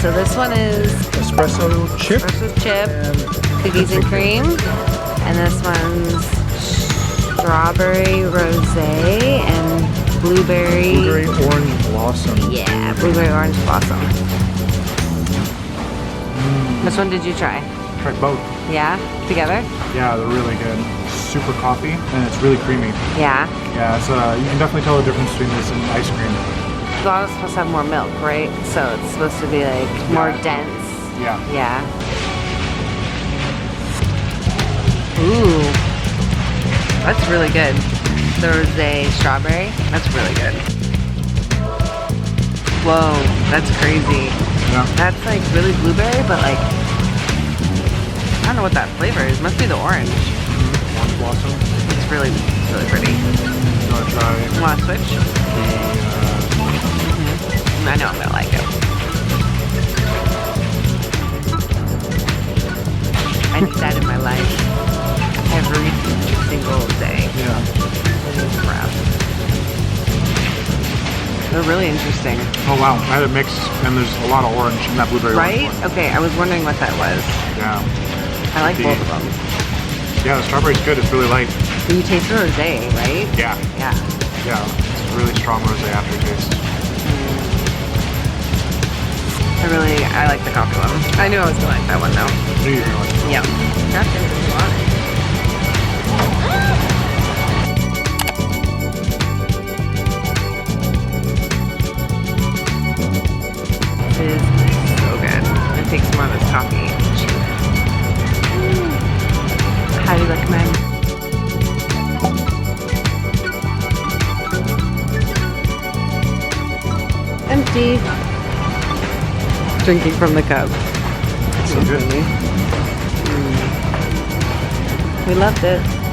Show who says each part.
Speaker 1: so this one is
Speaker 2: espresso chip,
Speaker 1: and cookies and cream. And this one's strawberry rosé and blueberry
Speaker 2: orange blossom.
Speaker 1: Yeah, blueberry orange blossom. Which one did you try?
Speaker 2: Tried both.
Speaker 1: Yeah? Together?
Speaker 2: Yeah, they're really good. Super coffee, and it's really creamy.
Speaker 1: Yeah?
Speaker 2: Yeah, it's you can definitely tell the difference between this and ice cream.
Speaker 1: Gelato's supposed to have more milk, right? So it's supposed to be like more dense.
Speaker 2: Yeah.
Speaker 1: Yeah. Ooh. That's really good. The rosé strawberry, that's really good. Whoa, that's crazy.
Speaker 2: Yeah.
Speaker 1: That's like really blueberry, but like, I don't know what that flavor is. Must be the orange.
Speaker 2: Orange blossom.
Speaker 1: It's really, really pretty.
Speaker 2: You want to try?
Speaker 1: Want to switch? I know I'm gonna like it. I need that in my life every single day.
Speaker 2: Yeah.
Speaker 1: Crap. They're really interesting.
Speaker 2: Oh wow, I had a mix, and there's a lot of orange in that blueberry
Speaker 1: Right?
Speaker 2: orange one.
Speaker 1: Okay, I was wondering what that was.
Speaker 2: Yeah.
Speaker 1: I like both of them.
Speaker 2: Yeah, the strawberry's good. It's really light.
Speaker 1: You taste the rosé, right?
Speaker 2: Yeah.
Speaker 1: Yeah.
Speaker 2: Yeah, it's a really strong rosé aftertaste.
Speaker 1: I like the coffee one. I knew I was gonna like that one though.
Speaker 2: I knew you were gonna like it.
Speaker 1: Yeah. That's This is so good. I'm gonna take some more of this coffee. Highly recommend. Empty. Drinking from the cup.
Speaker 2: So good.
Speaker 1: We loved it.